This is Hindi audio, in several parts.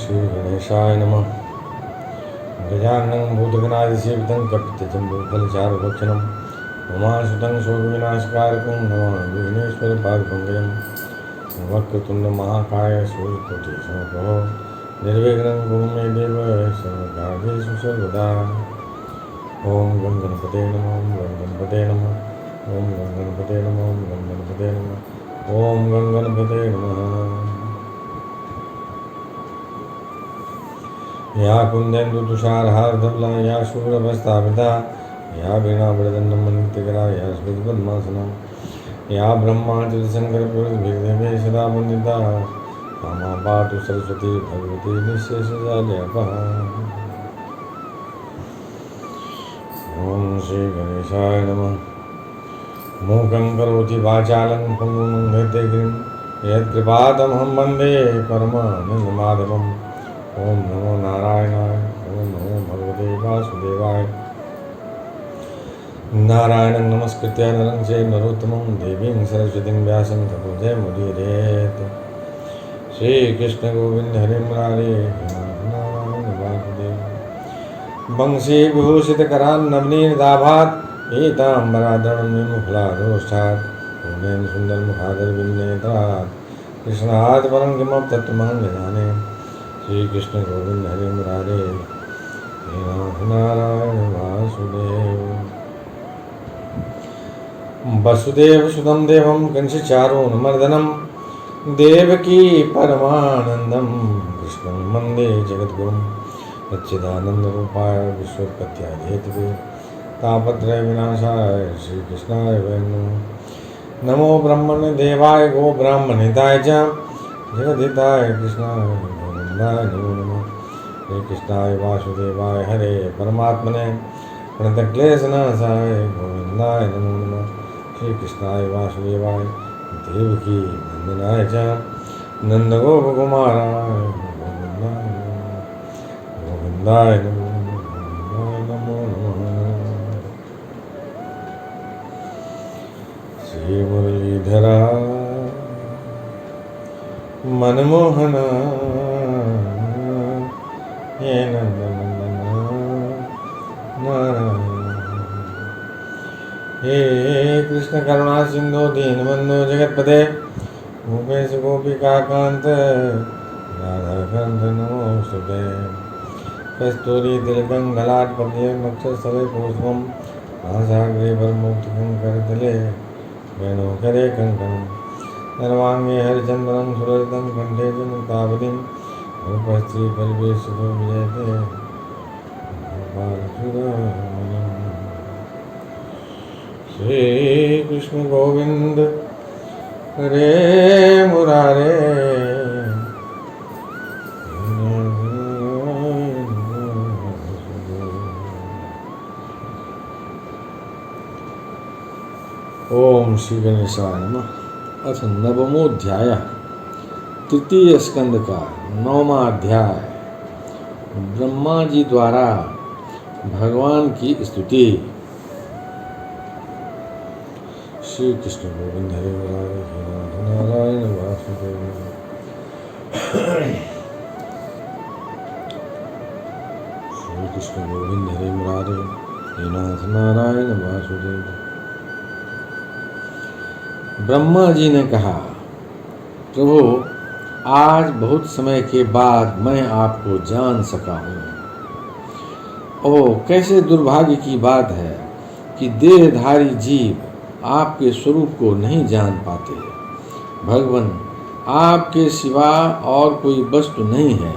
श्री गणेशाय नमः। गजाननं भूतगणादिसेवितं कपितजम्बूफलचारुभक्षणं उमासुतं शोकविनाशकारकं नमामि विघ्नेश्वरपादपङ्कजं। वक्रतुण्डमहाकाय सूर्यकोटिसमप्रभो निर्विघ्नं कुरु मे देव सर्वकार्येषु सर्वदा। ॐ गं गणपते नमः, गं गणपते नमः, ॐ गं गणपते नमः, गं गणपते नमः, ॐ गं गणपते नमः। या कुन्देन्दुतुषारहारधवला या शूरभस्तापिता या वीणावरदण्डमण्डितकरा या स्मृतिपद्मासना या ब्रह्माच्युतशङ्करप्रभृतिभिर्देवे सदा वन्दिता मा पातु सरस्वती भगवती निःशेषजाड्यापः। ॐ श्री गणेशाय नमः। मूकं करोति वाचालं पङ्गुं लङ्घयते गिरिं यत्कृपातमहं वन्दे परमानन्दमाधवम्। ओम नमो नारायणाय, ओम नमो भगवते वासुदेवाय। नारायणं नमस्कृत्य नरं चैव नरोत्तमं देवीं सरस्वतीं व्यासं ततो जयमुदीरयेत्। श्रीकृष्ण गोविंद हरे मुरारे नारायण वासुदेव। वंशीविभूषितकरान्नवनीदाभात् पीताम्बराधरणं विमुखलादोष्ठात् पूर्णेन सुन्दरमुखादरविन्नेत्रात् कृष्णात् परं किमपि तत्त्वमहं न जाने। श्री कृष्ण गोविंद हरे मुरारे नारायण वासुदेव। वसुदेव सुतं देवं कंसचारूणमर्दनं देवकी परमानन्दं कृष्णं वन्दे जगद्गुरुं सच्चिदानन्दरूपाय विश्वोत्पत्त्यादिहेतवे तापत्रय विनाशाय श्रीकृष्णाय वै नमः। नमो ब्रह्मणे देवाय गो ब्राह्मणिताय च जगद्धिताय कृष्णाय नमो नमः। श्री कृष्णाय वासुदेवाय हरे परमात्मने प्रणतक्लेशनाशाय गोविंदाय नमो नमः। श्री कृष्णाय वासुदेवाय देवकी नंदनाय च नंदगोपकुमाराय गोविंदाय नमो नमो नमः। श्री मुरलीधरा मनमोहना हे नंदनंदना नारायण। हे कृष्ण करुणा सिंधु दीनबंधु जगतपते गोपेश गोपिकाकांत राधाकांत नमोस्तुते। कस्तूरी तिलकं ललाटपद्मे वक्षस्थले पुष्पं नासाग्रे वरमुक्तिकं करतले वेणुकरे कङ्कणं सर्वांगे हरिचंदनं सुरजितं कंठे च मुक्तावलीं रूपश्री परिवेशितो विजयते श्री कृष्ण गोविंद हरे मुरारे ओम श्री गणेशाय नमः। अथ नवमोध्याय तृतीय स्कंद का 9वां अध्याय। ब्रह्मा जी द्वारा भगवान की स्तुति। श्री कृष्ण गोविंद हरे मुरारे नारायण वासुदेव। श्री कृष्ण गोविंद हरे मुरारे नाथ नारायण वासुदेव। ब्रह्मा जी ने कहा, प्रभु आज बहुत समय के बाद मैं आपको जान सका हूँ। ओह कैसे दुर्भाग्य की बात है कि देहधारी जीव आपके स्वरूप को नहीं जान पाते। भगवान आपके सिवा और कोई वस्तु नहीं है।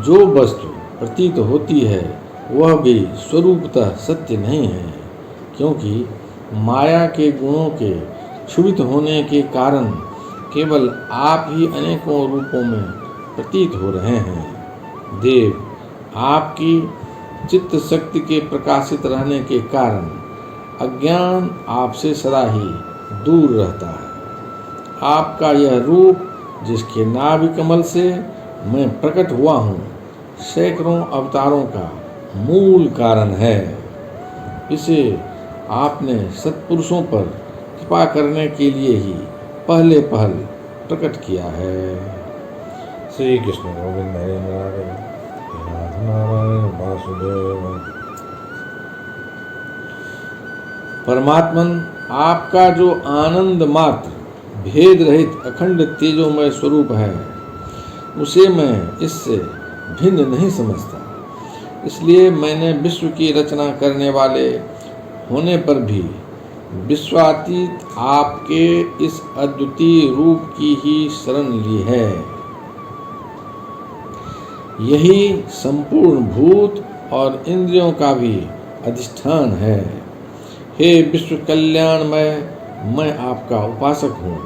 जो वस्तु प्रतीत होती है वह भी स्वरूपतः सत्य नहीं है, क्योंकि माया के गुणों के क्षुभित होने के कारण केवल आप ही अनेकों रूपों में प्रतीत हो रहे हैं। देव आपकी चित्त शक्ति के प्रकाशित रहने के कारण अज्ञान आपसे सदा ही दूर रहता है। आपका यह रूप जिसके नाभि कमल से मैं प्रकट हुआ हूँ सैकड़ों अवतारों का मूल कारण है। इसे आपने सत्पुरुषों पर कृपा करने के लिए ही पहले प्रकट किया है। श्री कृष्ण गोविंद हरे मुरारे, हे नाथ नारायण वासुदेव। परमात्मन, आपका जो आनंद मात्र भेद रहित अखंड तेजोमय स्वरूप है, उसे मैं इससे भिन्न नहीं समझता। इसलिए मैंने विश्व की रचना करने वाले होने पर भी विश्वातीत आपके इस अद्वितीय रूप की ही शरण ली है। यही संपूर्ण भूत और इंद्रियों का भी अधिष्ठान है। हे विश्व कल्याणमय, मैं आपका उपासक हूँ।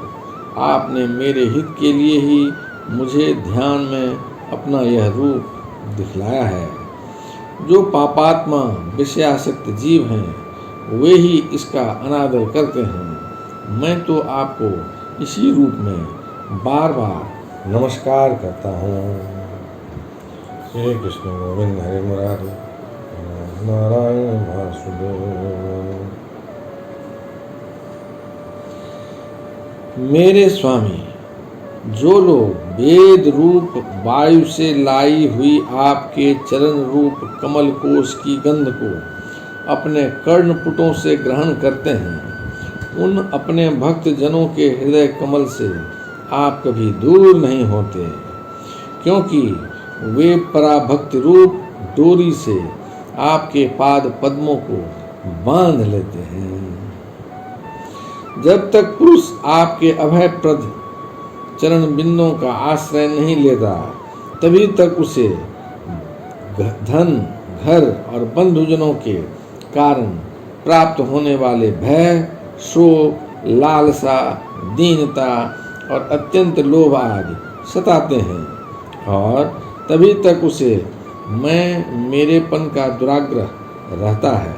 आपने मेरे हित के लिए ही मुझे ध्यान में अपना यह रूप दिखलाया है। जो पापात्मा विषयासक्त जीव हैं, वे ही इसका अनादर करते हैं। मैं तो आपको इसी रूप में बार बार नमस्कार करता हूँ। श्री कृष्ण गोविंद हरे मुरारे, नारायण वासुदेव। मेरे स्वामी, जो लोग वेद रूप वायु से लाई हुई आपके चरण रूप कमल कोश की गंध को अपने कर्णपुटों से ग्रहण करते हैं, उन अपने भक्त जनों के हृदय कमल से आप कभी दूर नहीं होते, क्योंकि वे पराभक्ति रूप डोरी से आपके पाद पद्मों को बांध लेते हैं। जब तक पुरुष आपके अभयप्रद चरण बिंदों का आश्रय नहीं लेता, तभी तक उसे धन, घर और बंधुजनों के कारण प्राप्त होने वाले भय, शोक, लालसा, दीनता और अत्यंत लोभ आदि सताते हैं, और तभी तक उसे मैं मेरेपन का दुराग्रह रहता है,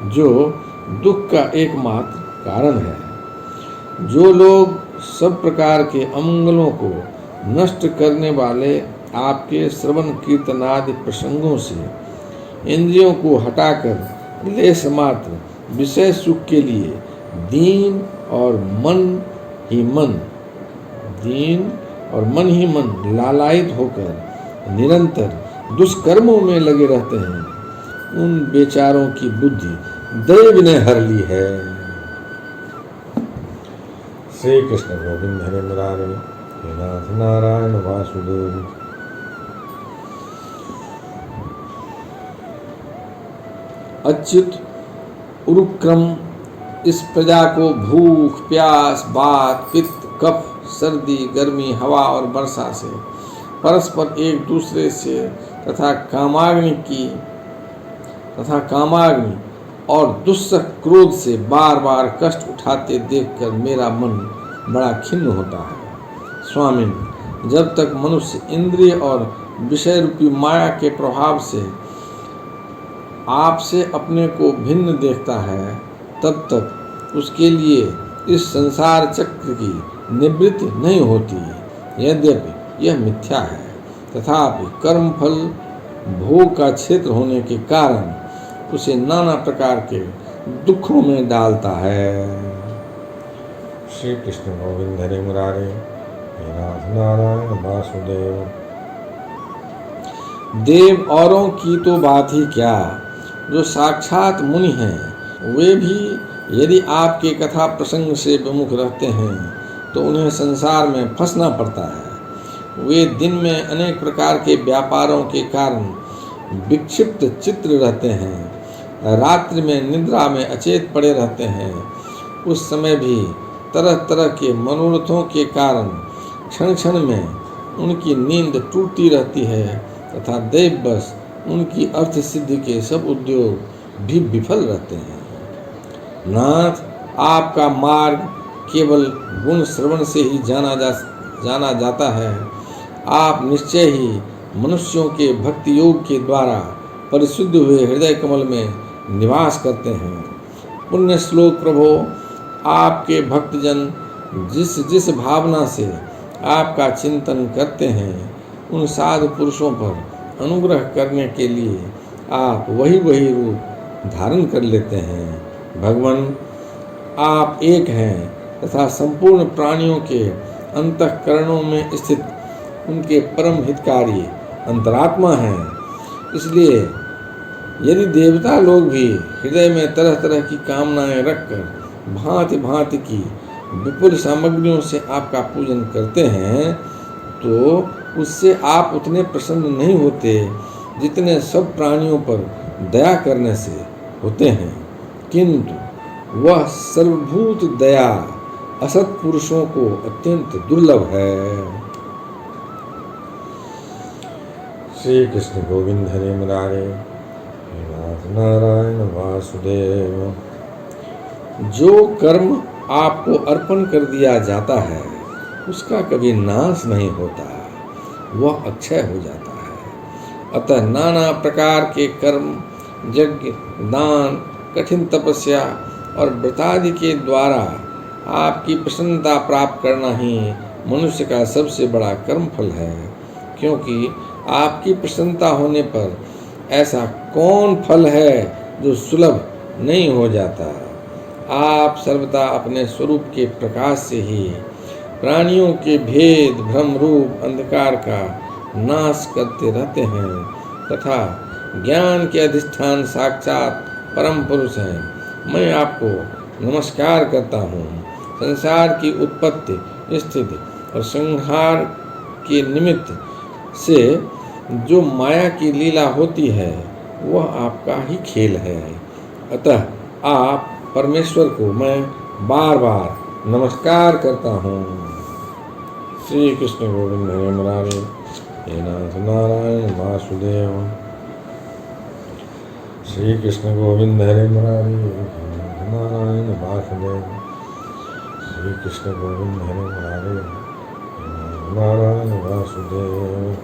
जो दुख का एकमात्र कारण है। जो लोग सब प्रकार के अमंगलों को नष्ट करने वाले आपके श्रवण कीर्तनादि प्रसंगों से इंद्रियों को हटाकर लेश मात्र विषय सुख के लिए दीन और मन ही मन लालायित होकर निरंतर दुष्कर्मों में लगे रहते हैं, उन बेचारों की बुद्धि दैव ने हर ली है। श्री कृष्ण गोविंद हरे मुरारे, हे नाथ नारायण वासुदेव। अच्युत उरुक्रम इस प्रजा को भूख, प्यास, वात, पित्त, कफ, सर्दी, गर्मी, हवा और वर्षा से परस्पर एक दूसरे से तथा कामाग्नि और दुस्सह क्रोध से बार बार कष्ट उठाते देखकर मेरा मन बड़ा खिन्न होता है। स्वामी, जब तक मनुष्य इंद्रिय और विषय रूपी माया के प्रभाव से आपसे अपने को भिन्न देखता है, तब तक उसके लिए इस संसार चक्र की निवृत्ति नहीं होती। यद्यपि यह मिथ्या है, तथापि कर्मफल भोग का क्षेत्र होने के कारण उसे नाना प्रकार के दुखों में डालता है। श्री कृष्ण गोविंद हरे मुरारे, हे नाथ नारायण वासुदेव। देव औरों की तो बात ही क्या, जो साक्षात मुनि हैं, वे भी यदि आपके कथा प्रसंग से विमुख रहते हैं तो उन्हें संसार में फंसना पड़ता है। वे दिन में अनेक प्रकार के व्यापारों के कारण विक्षिप्त चित्र रहते हैं, रात्रि में निद्रा में अचेत पड़े रहते हैं। उस समय भी तरह तरह के मनोरथों के कारण क्षण क्षण में उनकी नींद टूटती रहती है, तथा दैववश उनकी अर्थ सिद्धि के सब उद्योग भी विफल रहते हैं। नाथ, आपका मार्ग केवल गुण श्रवण से ही जाना जाता है। आप निश्चय ही मनुष्यों के भक्ति योग के द्वारा परिशुद्ध हुए हृदय कमल में निवास करते हैं। पुण्य श्लोक प्रभो, आपके भक्तजन जिस जिस भावना से आपका चिंतन करते हैं, उन साधु पुरुषों पर अनुग्रह करने के लिए आप वही रूप धारण कर लेते हैं। भगवान, आप एक हैं तथा संपूर्ण प्राणियों के अंतःकरणों में स्थित उनके परम हितकारी अंतरात्मा हैं। इसलिए यदि देवता लोग भी हृदय में तरह तरह की कामनाएं रखकर भांति भांति की विपुल सामग्रियों से आपका पूजन करते हैं, तो उससे आप उतने प्रसन्न नहीं होते जितने सब प्राणियों पर दया करने से होते हैं। किंतु वह सर्वभूत दया असत पुरुषों को अत्यंत दुर्लभ है। श्री कृष्ण गोविंद हरे मुरारे, हे नाथ नारायण वासुदेव। जो कर्म आपको अर्पण कर दिया जाता है उसका कभी नाश नहीं होता, वह अक्षय हो जाता है। अतः नाना प्रकार के कर्म, यज्ञ, दान, कठिन तपस्या और व्रतादि के द्वारा आपकी प्रसन्नता प्राप्त करना ही मनुष्य का सबसे बड़ा कर्मफल है। क्योंकि आपकी प्रसन्नता होने पर ऐसा कौन फल है जो सुलभ नहीं हो जाता। आप सर्वदा अपने स्वरूप के प्रकाश से ही प्राणियों के भेद, भ्रम रूप अंधकार का नाश करते रहते हैं तथा ज्ञान के अधिष्ठान साक्षात परम पुरुष हैं। मैं आपको नमस्कार करता हूँ। संसार की उत्पत्ति, स्थिति और संहार के निमित्त से जो माया की लीला होती है वह आपका ही खेल है। अतः आप परमेश्वर को मैं बार बार नमस्कार करता हूँ। श्री कृष्ण गोविंद हरे मुरारे, हे नाथ नारायण वासुदेव। श्री कृष्ण गोविंद हरे मुरारे, हे नाथ नारायण वासुदेव। श्री कृष्ण गोविंद हरे मुरारे, हे नाथ नारायण वासुदेव।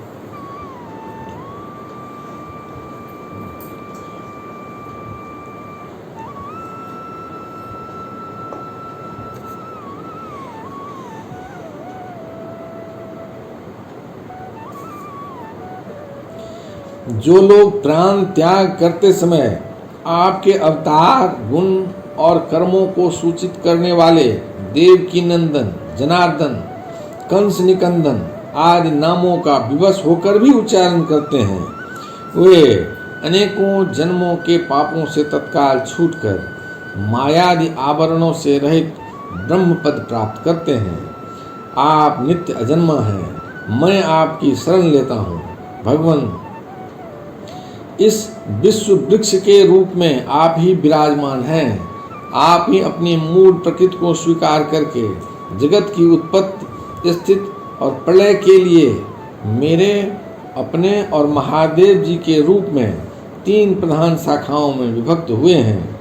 जो लोग प्राण त्याग करते समय आपके अवतार, गुण और कर्मों को सूचित करने वाले देवकी नंदन, जनार्दन, कंस निकंदन आदि नामों का विवश होकर भी उच्चारण करते हैं, वे अनेकों जन्मों के पापों से तत्काल छूटकर मायादि आवरणों से रहित ब्रह्म पद प्राप्त करते हैं। आप नित्य अजन्मा हैं। मैं आपकी शरण लेता हूँ। भगवान, इस विश्व वृक्ष के रूप में आप ही विराजमान हैं। आप ही अपनी मूल प्रकृति को स्वीकार करके जगत की उत्पत्ति, स्थिति और प्रलय के लिए मेरे, अपने और महादेव जी के रूप में 3 प्रधान शाखाओं में विभक्त हुए हैं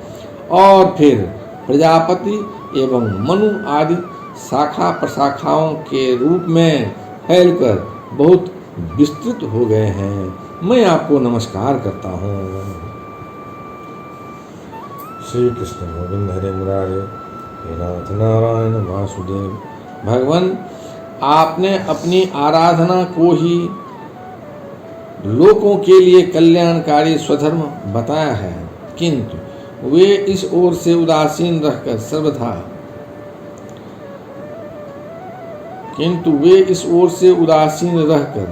और फिर प्रजापति एवं मनु आदि शाखा प्रशाखाओं के रूप में फैलकर बहुत विस्तृत हो गए हैं। मैं आपको नमस्कार करता हूँ। श्री कृष्ण गोविंद हरे मुरारे, हे नाथ नारायण वासुदेव। भगवान, आपने अपनी आराधना को ही लोकों के लिए कल्याणकारी स्वधर्म बताया है, किंतु वे इस ओर से उदासीन रहकर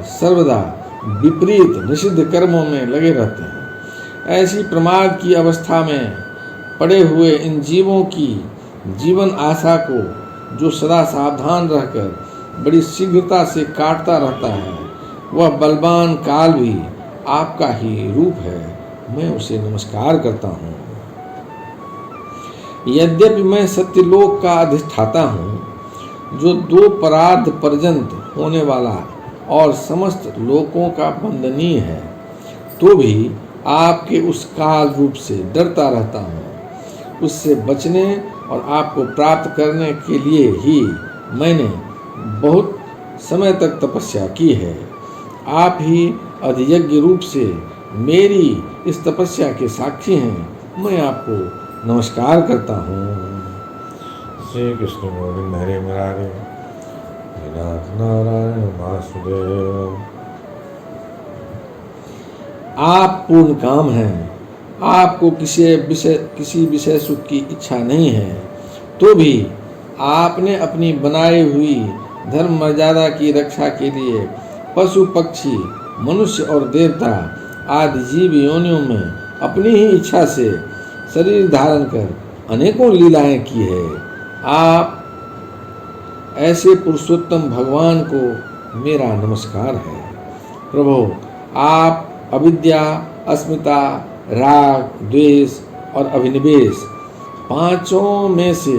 सर्वदा विपरीत निषिद्ध कर्मों में लगे रहते हैं। ऐसी प्रमाद की अवस्था में पड़े हुए इन जीवों की जीवन आशा को जो सदा सावधान रहकर बड़ी शीघ्रता से काटता रहता है, वह बलवान काल भी आपका ही रूप है। मैं उसे नमस्कार करता हूँ। यद्यपि मैं सत्यलोक का अधिष्ठाता हूँ, जो 2 परार्ध पर्यंत होने वाला और समस्त लोकों का वंदनीय है, तो भी आपके उस काल रूप से डरता रहता हूँ। उससे बचने और आपको प्राप्त करने के लिए ही मैंने बहुत समय तक तपस्या की है। आप ही अधियज्ञ रूप से मेरी इस तपस्या के साक्षी हैं। मैं आपको नमस्कार करता हूँ। श्री कृष्ण गोविंद हरे मुरारे, हे नाथ नारायण वासुदेव। आप पूर्ण काम हैं। आपको किसी विषय सुख की इच्छा नहीं है, तो भी आपने अपनी बनाई हुई धर्म मर्यादा की रक्षा के लिए पशु पक्षी, मनुष्य और देवता आदि जीव योनियों में अपनी ही इच्छा से शरीर धारण कर अनेकों लीलाएं की है। आप ऐसे पुरुषोत्तम भगवान को मेरा नमस्कार है। प्रभु, आप अविद्या, अस्मिता, राग, द्वेष और अभिनिवेश पांचों में से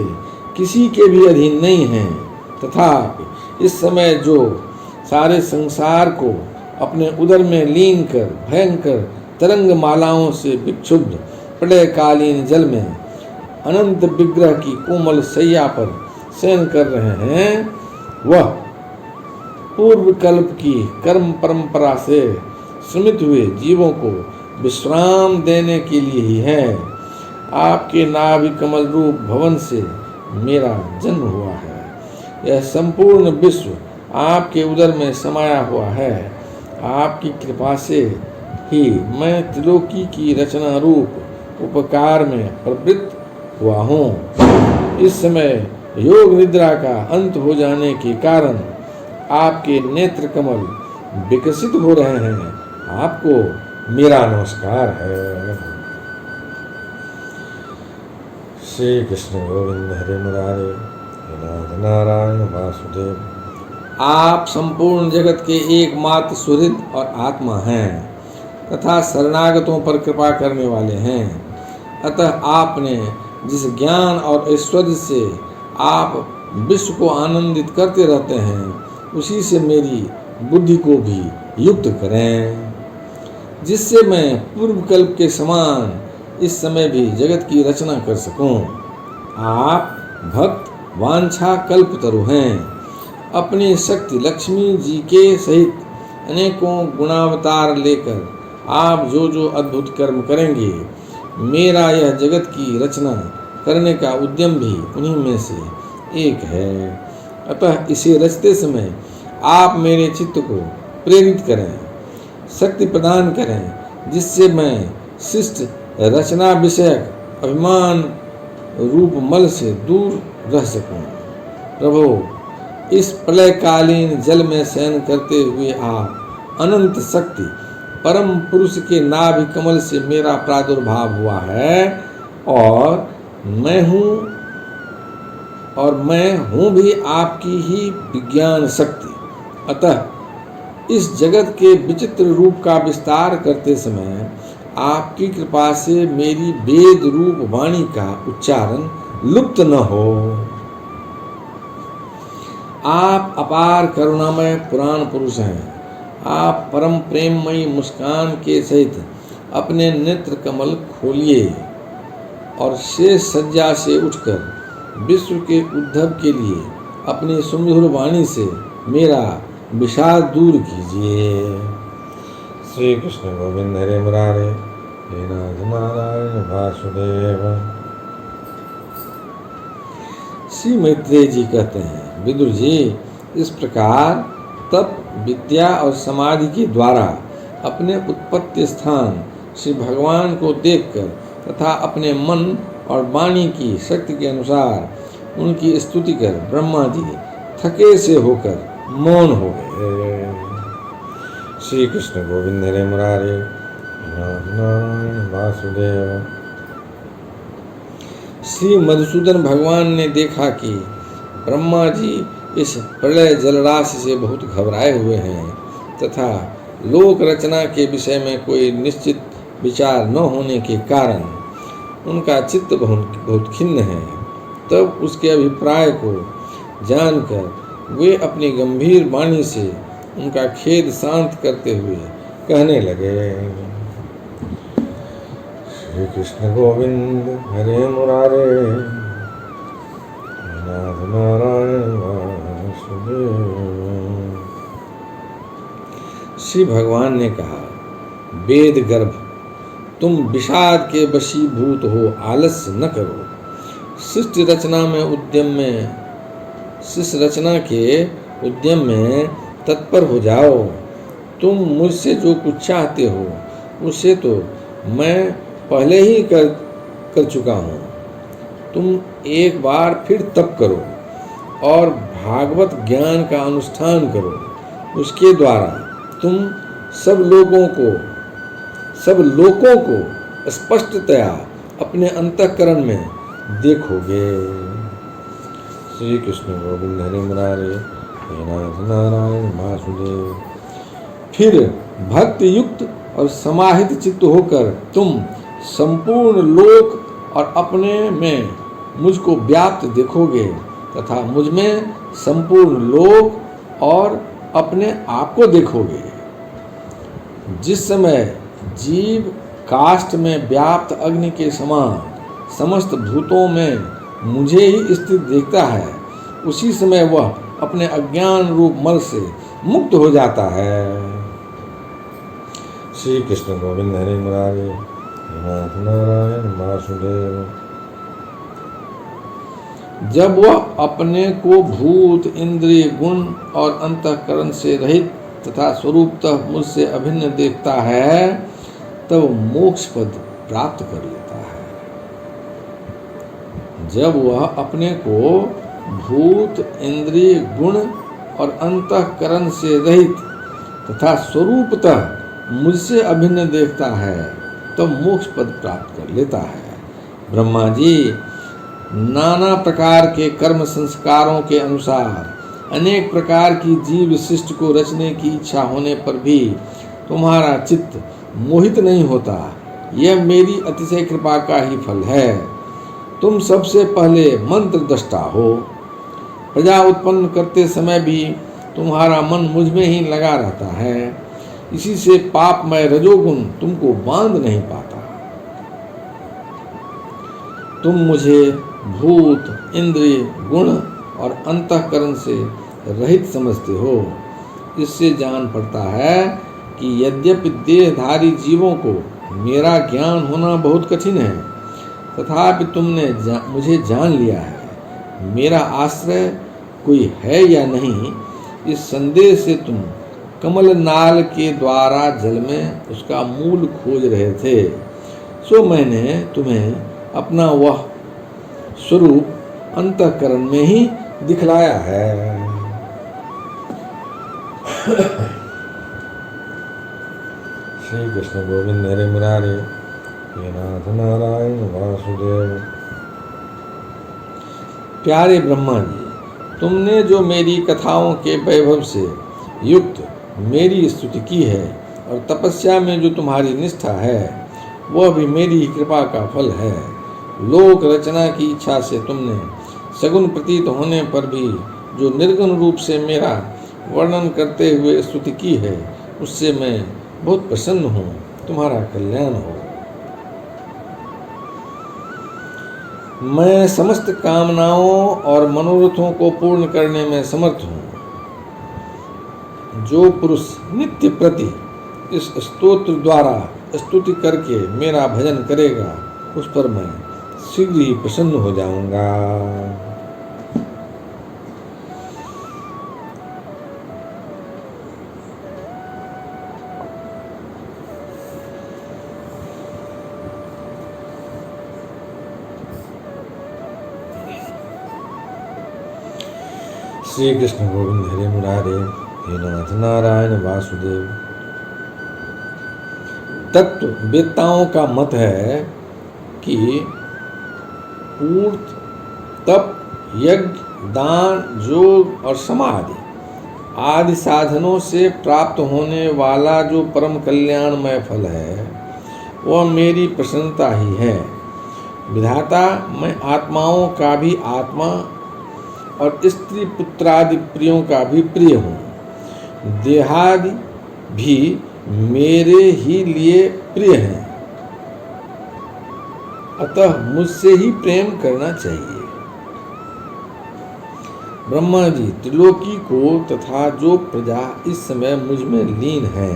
किसी के भी अधीन नहीं हैं, तथा इस समय जो सारे संसार को अपने उदर में लीन कर भयंकर तरंग मालाओं से विक्षुब्ध प्रलयकालीन जल में अनंत विग्रह की कोमल शैया पर शयन कर रहे हैं, वह पूर्व कल्प की कर्म परंपरा से श्रमित हुए जीवों को विश्राम देने के लिए ही है। आपके नाभि कमल रूप भवन से मेरा जन्म हुआ है। यह संपूर्ण विश्व आपके उदर में समाया हुआ है। आपकी कृपा से ही मैं त्रिलोकी की रचना रूप उपकार में प्रवृत्त हुआ हूँ। इस समय योग निद्रा का अंत हो जाने के कारण आपके नेत्र कमल विकसित हो रहे हैं। आपको मेरा नमस्कार है। श्री कृष्ण गोविंद हरे मुरारे, हे नाथ नारायण वासुदेव। आप संपूर्ण जगत के एकमात्र सुहृद और आत्मा हैं तथा शरणागतों पर कृपा करने वाले हैं। अतः आपने जिस ज्ञान और ऐश्वर्य से आप विश्व को आनंदित करते रहते हैं, उसी से मेरी बुद्धि को भी युक्त करें, जिससे मैं पूर्व कल्प के समान इस समय भी जगत की रचना कर सकूं। आप भक्त वांछा कल्पतरु हैं। अपनी शक्ति लक्ष्मी जी के सहित अनेकों गुणावतार लेकर आप जो जो अद्भुत कर्म करेंगे, मेरा यह जगत की रचना करने का उद्यम भी उन्हीं में से एक है। अतः इसे रचते समय आप मेरे चित्त को प्रेरित करें, शक्ति प्रदान करें, जिससे मैं शिष्ट रचना विषयक अभिमान रूप मल से दूर रह सकूं। प्रभु, इस प्रलयकालीन जल में शयन करते हुए आप अनंत शक्ति परम पुरुष के नाभि कमल से मेरा प्रादुर्भाव हुआ है, और मैं हूँ भी आपकी ही विज्ञान शक्ति। अतः इस जगत के विचित्र रूप का विस्तार करते समय आपकी कृपा से मेरी वेद रूप वाणी का उच्चारण लुप्त न हो। आप अपार करुणामय पुराण पुरुष हैं। आप परम प्रेममयी मुस्कान के सहित अपने नेत्र कमल खोलिए और शेष सज्जा से उठकर विश्व के उद्धव के लिए अपनी सुमधुर वाणी से मेरा विषाद दूर कीजिए। श्री कृष्ण गोविंद हरे मुरारे, हे नाथ नारायण वासुदेव। श्री मैत्रेय जी कहते हैं, विदुर जी, इस प्रकार तप, विद्या और समाधि के द्वारा अपने उत्पत्ति स्थान श्री भगवान को देखकर तथा अपने मन और वाणी की शक्ति के अनुसार उनकी स्तुति कर ब्रह्मा जी थके से होकर मौन हो गए। श्री कृष्ण गोविंद हरे मुरारे, नारायण वासुदेव। श्री मधुसूदन भगवान ने देखा कि ब्रह्मा जी इस प्रलय जलराशि से बहुत घबराए हुए हैं तथा लोक रचना के विषय में कोई निश्चित विचार न होने के कारण उनका चित्त बहुत खिन्न है। तब उसके अभिप्राय को जानकर वे अपनी गंभीर वाणी से उनका खेद शांत करते हुए कहने लगे, श्री कृष्ण गोविंद हरे मुरारे, नाथ नारायण वासुदेव। श्री भगवान ने कहा, वेद गर्भ, तुम विषाद के वशीभूत हो, आलस्य न करो। शिष्ट रचना के उद्यम में तत्पर हो जाओ। तुम मुझसे जो कुछ चाहते हो उसे तो मैं पहले ही कर चुका हूँ। तुम एक बार फिर तप करो और भागवत ज्ञान का अनुष्ठान करो। उसके द्वारा तुम सब लोगों को स्पष्टतया अपने अंतःकरण में देखोगे। श्री कृष्ण गोविंद हरि मुरारे हे नाथ नारायण वासुदेव। फिर भक्ति युक्त और समाहित चित्त होकर तुम संपूर्ण लोक और अपने में मुझको व्याप्त देखोगे तथा मुझ में संपूर्ण लोक और अपने आप को देखोगे। जिस समय जीव काष्ठ में व्याप्त अग्नि के समान समस्त भूतों में मुझे ही स्थित देखता है, उसी समय वह अपने अज्ञान रूप मल से मुक्त हो जाता है। श्री कृष्ण गोविंद हरि मुरारे हे नाथ नारायण वासुदेव। जब वह अपने को भूत इंद्रिय गुण और अंतःकरण से रहित तथा स्वरूपतः मुझसे अभिन्न देखता है, तब मोक्ष पद प्राप्त कर लेता है। जब वह अपने को भूत इंद्रिय गुण और अंतःकरण से रहित तथा स्वरूपतः मुझसे अभिन्न देखता है, तब मोक्ष पद प्राप्त कर लेता है। ब्रह्मा जी, नाना प्रकार के कर्म संस्कारों के अनुसार अनेक प्रकार की जीव सृष्टि को रचने की इच्छा होने पर भी तुम्हारा चित्त मोहित नहीं होता, यह मेरी अतिशय कृपा का ही फल है। तुम सबसे पहले मंत्र दृष्टा हो। प्रजा उत्पन्न करते समय भी तुम्हारा मन मुझ में ही लगा रहता है, इसी से पापमय रजोगुण तुमको बांध नहीं पाता। तुम मुझे भूत इंद्रिय गुण और अंतःकरण से रहित समझते हो। इससे जान पड़ता है कि यद्यपि देहधारी जीवों को मेरा ज्ञान होना बहुत कठिन है, तथापि तुमने मुझे जान लिया है। मेरा आश्रय कोई है या नहीं, इस संदेह से तुम कमल नाल के द्वारा जल में उसका मूल खोज रहे थे। सो मैंने तुम्हें अपना वह स्वरूप अंतःकरण में ही दिखलाया है। श्री कृष्ण गोविंद हरि मुरारे हे नाथ नारायण वासुदेव। प्यारे ब्रह्मा जी, तुमने जो मेरी कथाओं के वैभव से युक्त मेरी स्तुति की है और तपस्या में जो तुम्हारी निष्ठा है, वह भी मेरी कृपा का फल है। लोक रचना की इच्छा से तुमने सगुण प्रतीत होने पर भी जो निर्गुण रूप से मेरा वर्णन करते हुए स्तुति की है, उससे मैं बहुत प्रसन्न हूँ। तुम्हारा कल्याण हो। मैं समस्त कामनाओं और मनोरथों को पूर्ण करने में समर्थ हूँ। जो पुरुष नित्य प्रति इस स्तोत्र द्वारा स्तुति करके मेरा भजन करेगा, उस पर मैं शीघ्र ही प्रसन्न हो जाऊंगा। श्री कृष्ण गोविंद हरि मुरारे हे नाथ नारायण वासुदेव। तत्ववेत्ताओं का मत है कि पूर्त, तप, यज्ञ, दान, योग और समाधि आदि साधनों से प्राप्त होने वाला जो परम कल्याणमय फल है, वह मेरी प्रसन्नता ही है। विधाता, मैं आत्माओं का भी आत्मा और स्त्री पुत्रादि प्रियों का भी प्रिय हूँ। देहादि भी मेरे ही लिए प्रिय हैं, अतः मुझसे ही प्रेम करना चाहिए। ब्रह्मा जी, त्रिलोकी को तथा जो प्रजा इस समय मुझ में लीन है,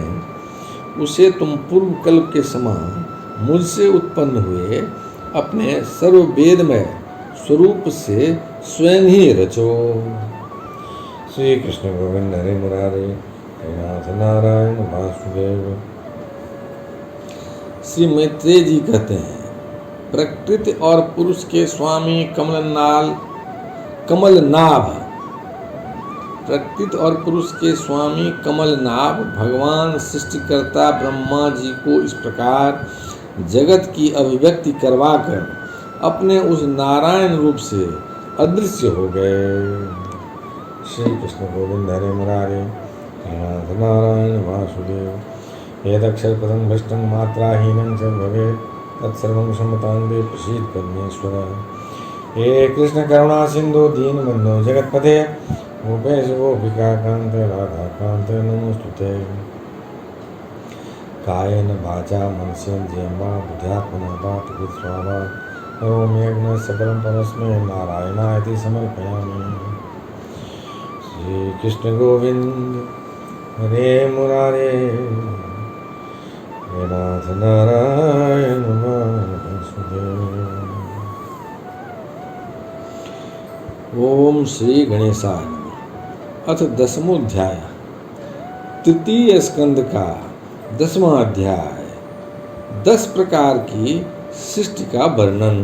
उसे तुम पूर्व कल्प के समान मुझसे उत्पन्न हुए अपने सर्ववेदमय स्वरूप से स्वयं ही रचो। श्री कृष्ण गोविंद हरि मुरारे हे नाथ नारायण वासुदेव। श्री मैत्रेय जी कहते हैं, प्रकृति और पुरुष के स्वामी कमलनाभ प्रकृति और पुरुष के स्वामी कमलनाभ भगवान सृष्टिकर्ता ब्रह्मा जी को इस प्रकार जगत की अभिव्यक्ति करवाकर अपने उस नारायण रूप से अदृश्य हो गए। श्री कृष्ण गोविंद हरे मुरारे नारायण वासुदेव यदक्षर पदं भ्रष्टं मात्राहीनं च भवेत् तत्सर्वं क्षमतां दे प्रसीद परमेश्वर। हे कृष्ण करुणा सिंधु दीनबन्धो जगत्पते गोपेश गोपिका कांत राधा कांत नमोस्तुते। कायेन वाचा मनसेन्द्रियर्वा बुद्ध्यात्मना वा प्रकृतिस्वभावात् करोमि यज्ञस्य परं परस्मै नारायणाय समर्पयामि। श्री कृष्ण गोविंद हरे मुरारे हे नाथ नारायण वासुदेव। ओम श्री गणेशाय नमः। अथ 10वां तृतीय स्कंद का 10वां अध्याय 10 प्रकार की सृष्टि का वर्णन।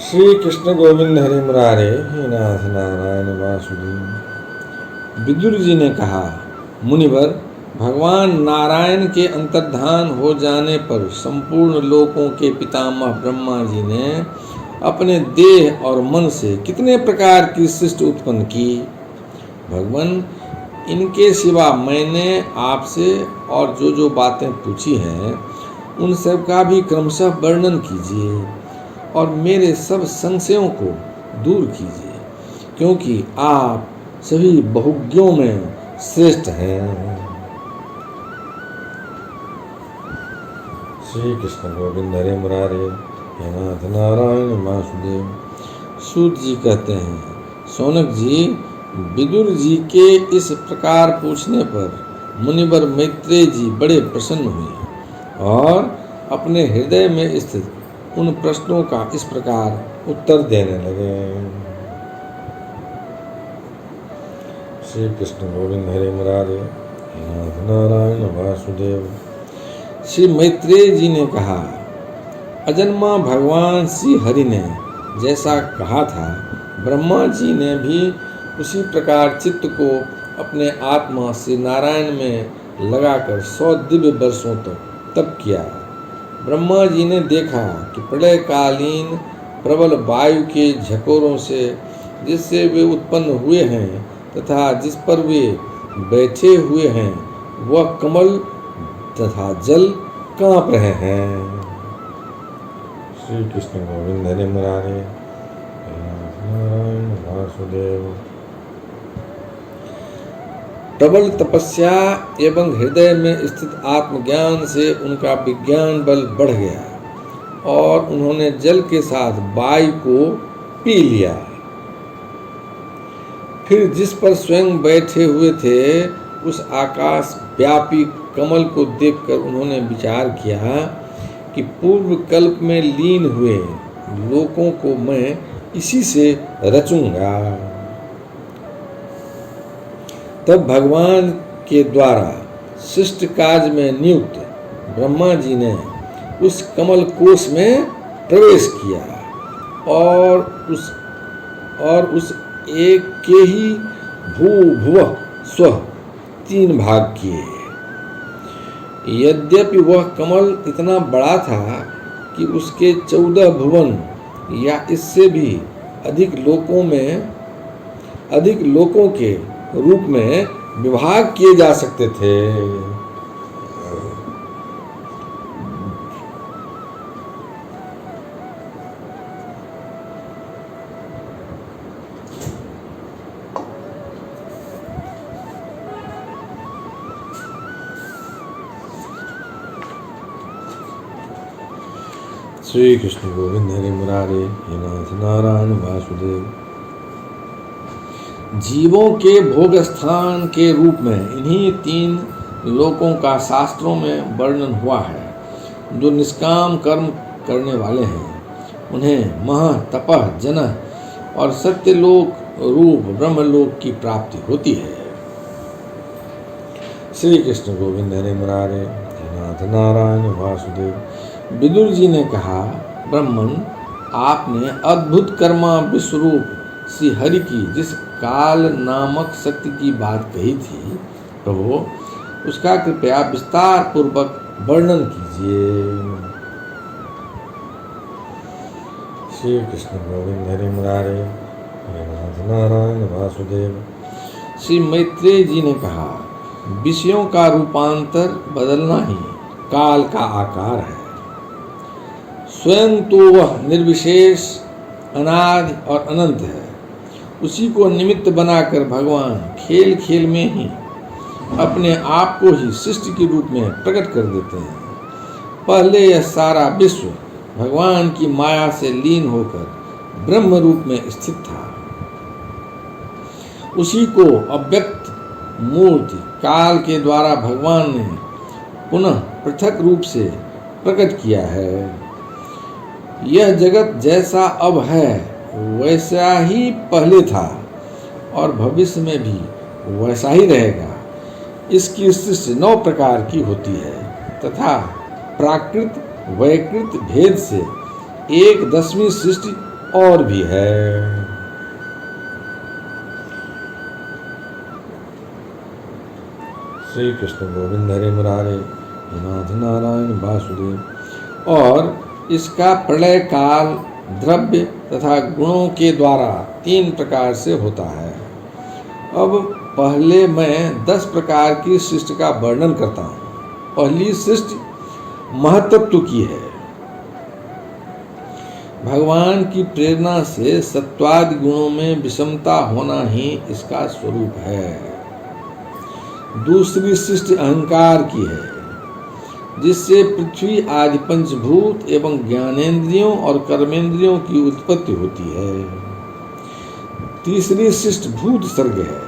श्री कृष्ण गोविंद हरे मुरारे हे नाथ नारायण वासुदेव। विदुर जी ने कहा, मुनिवर, भगवान नारायण के अंतर्धान हो जाने पर संपूर्ण लोकों के पितामह ब्रह्मा जी ने अपने देह और मन से कितने प्रकार की सृष्टि उत्पन्न की। भगवान, इनके सिवा मैंने आपसे और जो बातें पूछी हैं उन सब का भी क्रमशः वर्णन कीजिए और मेरे सब संशयों को दूर कीजिए, क्योंकि आप सभी बहुज्ञों में श्रेष्ठ हैं। श्री कृष्ण गोविंद हरे मुरारे हे नाथ नारायण वासुदेव। सूत जी कहते हैं, सौनक जी, विदुर जी के इस प्रकार पूछने पर मुनिवर मैत्रेय जी बड़े प्रसन्न हुए और अपने हृदय में स्थित उन प्रश्नों का इस प्रकार उत्तर देने लगे। श्री कृष्ण गोविंद हरे मुरारे हे नाथ नारायण वासुदेव। श्री मैत्रेय जी ने कहा, अजन्मा भगवान श्री हरि ने जैसा कहा था, ब्रह्मा जी ने भी उसी प्रकार चित्त को अपने आत्मा श्री नारायण में लगाकर 100 दिव्य वर्षों तक तप किया। ब्रह्मा जी ने देखा कि प्रलयकालीन प्रबल वायु के झकोरों से जिससे वे उत्पन्न हुए हैं तथा जिस पर वे बैठे हुए हैं वह कमल तथा जल कांप रहे हैं। श्री कृष्ण गोविंद हरे मुरारे नारायण वासुदेव। प्रबल तपस्या एवं हृदय में स्थित आत्मज्ञान से उनका विज्ञान बल बढ़ गया और उन्होंने जल के साथ वायु को पी लिया। फिर जिस पर स्वयं बैठे हुए थे उस आकाश व्यापी कमल को देखकर उन्होंने विचार किया कि पूर्व कल्प में लीन हुए लोकों को मैं इसी से रचूंगा। तब भगवान के द्वारा शिष्ट कार्य में नियुक्त ब्रह्मा जी ने उस कमल कोश में प्रवेश किया और उस एक के ही भूभुव स्व 3 भाग किए। यद्यपि वह कमल इतना बड़ा था कि उसके 14 भुवन या इससे भी अधिक लोकों के रूप में विभाग किए जा सकते थे। श्री कृष्ण गोविंद हरे मुरारे हे नाथ नारायण वासुदेव। जीवों के भोग स्थान के रूप में इन्हीं 3 लोकों का शास्त्रों में वर्णन हुआ है। जो निष्काम कर्म करने वाले हैं उन्हें मह तपः जनः और सत्यलोक रूप ब्रह्मलोक की प्राप्ति होती है। श्री कृष्ण गोविंद हरे मुरारे हे नाथ नारायण वासुदेव। विदुर जी ने कहा, ब्राह्मण, आपने अद्भुत कर्मा विश्वरूप श्री हरि की जिस काल नामक शक्ति की बात कही थी प्रभु, उसका कृपया विस्तार पूर्वक वर्णन कीजिए। श्री कृष्ण गोविंद हरि मुरारे, हे नाथ नारायण वासुदेव। श्री मैत्रेय जी ने कहा, विषयों का रूपांतर बदलना ही काल का आकार है। स्वयं तो वह निर्विशेष, अनादि और अनंत है। उसी को निमित्त बनाकर भगवान खेल खेल में ही अपने आप को ही सृष्टि के रूप में प्रकट कर देते हैं। पहले यह सारा विश्व भगवान की माया से लीन होकर ब्रह्म रूप में स्थित था। उसी को अव्यक्त मूर्ति काल के द्वारा भगवान ने पुनः पृथक रूप से प्रकट किया है। यह जगत जैसा अब है वैसा ही पहले था और भविष्य में भी वैसा ही रहेगा। इसकी सृष्टि 9 प्रकार की होती है तथा प्राकृत वैकृत भेद से 1/10वीं सृष्टि और भी है। श्री कृष्ण गोविंद हरे मुरारे, हे नाथ नारायण वासुदेव। और इसका प्रलय काल द्रव्य तथा गुणों के द्वारा 3 प्रकार से होता है। अब पहले मैं 10 प्रकार की सृष्टि का वर्णन करता हूँ। पहली सृष्टि महत्त्व की है। भगवान की प्रेरणा से सत्वादि गुणों में विषमता होना ही इसका स्वरूप है। दूसरी सृष्टि अहंकार की है, जिससे पृथ्वी आदि पंचभूत एवं ज्ञानेंद्रियों और कर्मेंद्रियों की उत्पत्ति होती है। तीसरी सृष्टि भूत सर्ग है,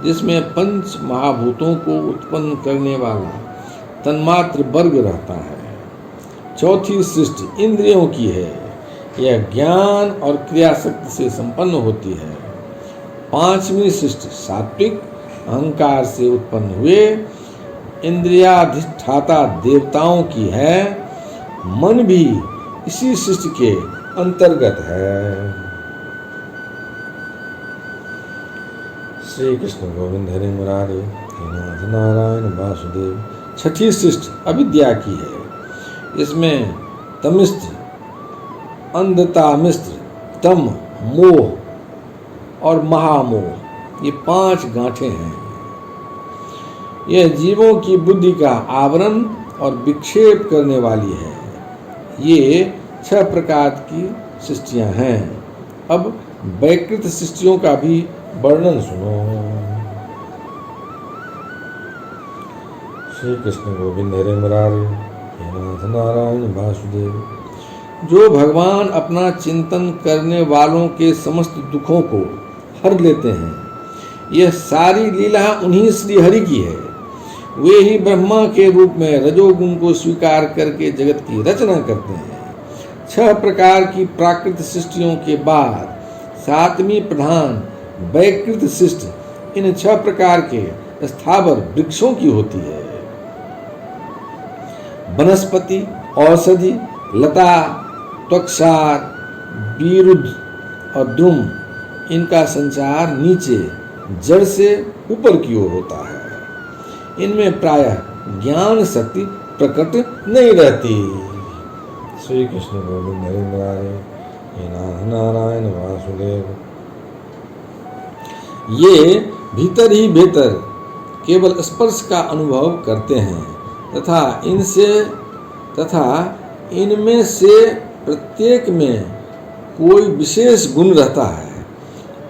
जिसमें पंच महाभूतों को उत्पन्न करने वाला तन्मात्र वर्ग रहता है। चौथी सृष्टि इंद्रियों की है, यह ज्ञान और क्रियाशक्ति से संपन्न होती है। पांचवी सृष्टि सात्विक अहंकार से उत्पन्न हुए इंद्रियाधिष्ठाता देवताओं की है। मन भी इसी सृष्टि के अंतर्गत है। श्री कृष्ण गोविंद हरे मुरारे, हे नाथ नारायण वासुदेव। छठी सृष्टि अविद्या की है। इसमें तमिस्त्र, अंधता मिस्त्र, तम, मोह और महामोह, ये 5 गांठें हैं। यह जीवों की बुद्धि का आवरण और विक्षेप करने वाली है। ये 6 प्रकार की सृष्टियां हैं। अब वैकृत सृष्टियों का भी वर्णन सुनो। श्री कृष्ण गोविंद हरे मुरारे, हे नाथ नारायण वासुदेव। जो भगवान अपना चिंतन करने वालों के समस्त दुखों को हर लेते हैं, यह सारी लीला उन्हीं श्री हरि की है। वे ही ब्रह्मा के रूप में रजोगुण को स्वीकार करके जगत की रचना करते हैं। 6 प्रकार की प्राकृत सृष्टियों के बाद 7वीं प्रधान वैकृत सृष्टि इन 6 प्रकार के स्थावर वृक्षों की होती है। वनस्पति, औषधि, लता, त्वक्सार, बीरुद और द्रुम, इनका संचार नीचे जड़ से ऊपर की ओर होता है। इनमें प्रायः ज्ञान शक्ति प्रकट नहीं रहती। श्री कृष्ण गोविंद हरे मुरारे, हे नाथ नारायण वासुदेव। ये भीतर ही भीतर केवल स्पर्श का अनुभव करते हैं तथा इनमें से प्रत्येक में कोई विशेष गुण रहता है।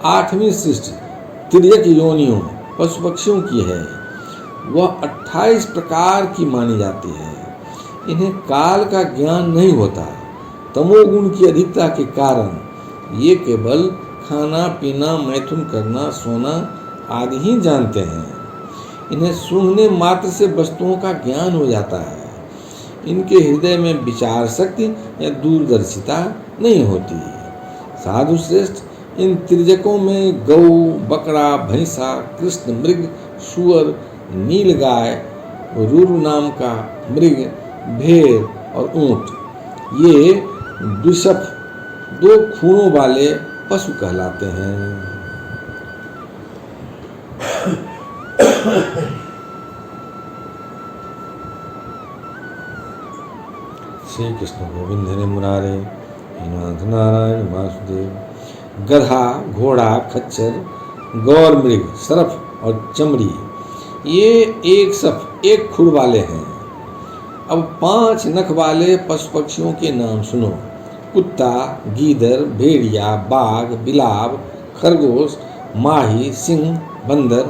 8वीं सृष्टि तिर्यक योनियों पशु पक्षियों की है। वह 28 प्रकार की मानी जाती है। इन्हें काल का ज्ञान नहीं होता। तमोगुण की अधिकता के कारण ये केवल खाना पीना, मैथुन करना, सोना आदि ही जानते हैं। इन्हें सूंघने मात्र से वस्तुओं का ज्ञान हो जाता है। इनके हृदय में विचार शक्ति या दूरदर्शिता नहीं होती। साधु श्रेष्ठ, इन तिर्यकों में गौ, बकरा, भैंसा, कृष्ण मृग, सुअर, नीलगाय, रूरु नाम का मृग, भेड़ और ऊंट, ये द्विशफ दो खूनों वाले पशु कहलाते हैं। श्री कृष्ण गोविंद हरे मुरारे हे नाथ नारायण वासुदेव। गधा, घोड़ा, खच्चर, गौर मृग, सरफ और चमड़ी, ये एक खुर वाले हैं। अब 5 नख वाले पशु पक्षियों के नाम सुनो। कुत्ता, गीदड़, भेड़िया, बाघ, बिलाव, खरगोश, माही, सिंह, बंदर,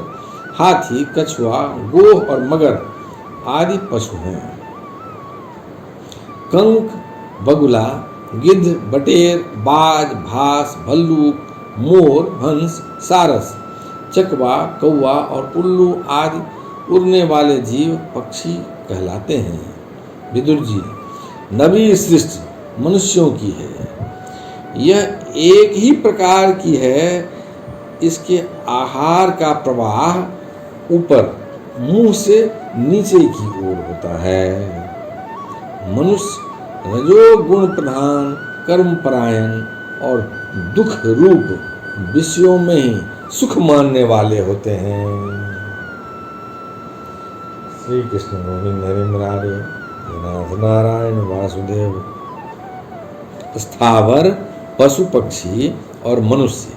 हाथी, कछुआ, गोह और मगर आदि पशु हैं। कंक, बगुला, गिद्ध, बटेर, बाज, भास, भल्लूक, मोर, हंस, सारस, चकवा, कौवा और उल्लू आदि उड़ने वाले जीव पक्षी कहलाते हैं। विदुर जी, नवी सृष्टि मनुष्यों की है। यह एक ही प्रकार की है। इसके आहार का प्रवाह ऊपर मुंह से नीचे की ओर होता है। मनुष्य रजोगुण प्रधान, कर्म परायण और दुख रूप विषयों में ही सुख मानने वाले होते हैं। श्री कृष्ण गोविंद हरे मुरारे हे नाथ नारायण वासुदेव। स्थावर, पशु पक्षी और मनुष्य,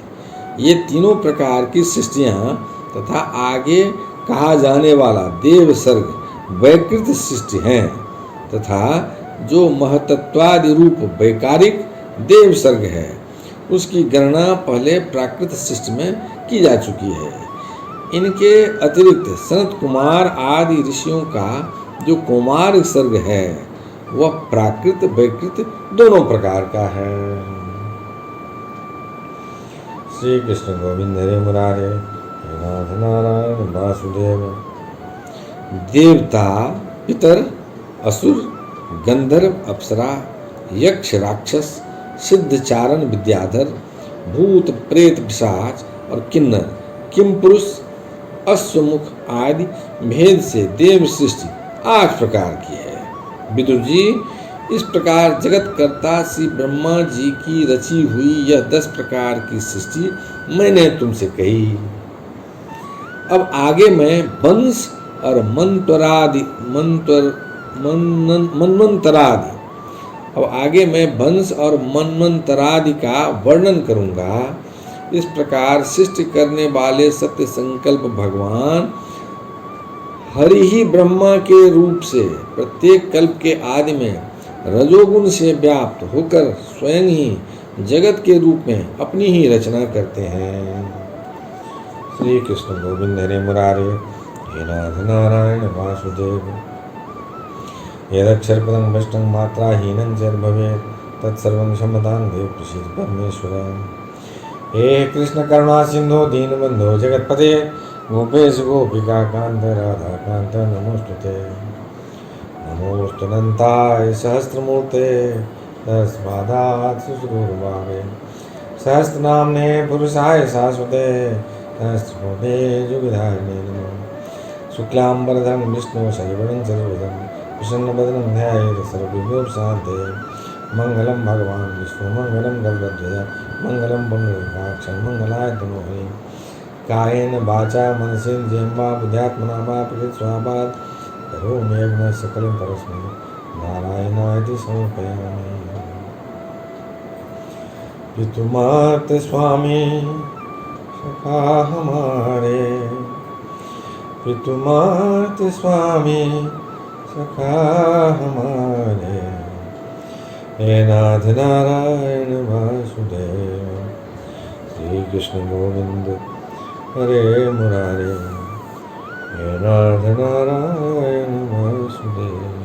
ये तीनों प्रकार की सृष्टियां तथा आगे कहा जाने वाला देव सर्ग वैकृत सृष्टि हैं तथा जो महतत्वादि रूप वैकारिक देव सर्ग है उसकी गणना पहले प्राकृत सृष्टि में की जा चुकी है। इनके अतिरिक्त सनत कुमार आदि ऋषियों का जो कुमार सर्ग है वह प्राकृत वैकृत दोनों प्रकार का है। श्री कृष्ण गोविंद हरे मुरारे हे नाथ नारायण वासुदेव। देवता, पितर, असुर, गंधर्व, अप्सरा, यक्ष, राक्षस, सिद्ध, चारण, विद्याधर, भूत, प्रेत, पिशाच और किन्नर, किम पुरुष, अश्वमुख आदि भेद से देव सृष्टि 8 प्रकार की है। विदुर जी, इस प्रकार जगत कर्ता श्री ब्रह्मा जी की रची हुई यह 10 प्रकार की सृष्टि मैंने तुमसे कही। अब आगे मैं वंश और मंत्वरादि मनमंतरादि का वर्णन करूंगा। इस प्रकार सृष्टि करने वाले सत्य संकल्प भगवान हरि ही ब्रह्मा के रूप से प्रत्येक कल्प के आदि में रजोगुण से व्याप्त होकर स्वयं ही जगत के रूप में अपनी ही रचना करते हैं। श्री कृष्ण गोविंद हरे मुरारे हे नाथ नारायण वासुदेव। यदक्षरपदं भ्रष्टं मात्राहीनं च भवेत् तत्सर्वं क्षमतां देव प्रसीद परमेश्वर। हे कृष्ण करुणा सिंधो दीनबंधो जगत्पते गोपेश गोपिका कांत राधा कांत नमोस्तुते। नमोस्तुनंताय सहस्रमूर्ते तस्मादात् शुश्रूषवावे। सहस्रनाम्ने पुरुषाय शाश्वते सहस्रकोटे युगधारिणे नमः। शुक्लांबरधरं विष्णु शशिवर्णं चतुर्भुजं प्रसन्नवदनं ध्यायेत् सर्वविघ्नोपशान्तये। मंगलम भगवान विष्णु मंगलम गरुड़ध्वज मंगलम पुंडरीकाक्षं मंगलाय तनोहरि। कायेन वाचा मनसेन्द्रियर्वा बुद्ध्यात्मना वा प्रकृति स्वभावात् करोमि यज्ञं सकलं परस्मै नारायणाय समर्पयामि। पितुमात स्वामी सखा हमारे, पितुमात स्वामी सखा हमारे। हे नाथ नारायण वासुदेव। श्री कृष्ण गोविंद हरे मुरारे हे नाथ नारायण वासुदेव।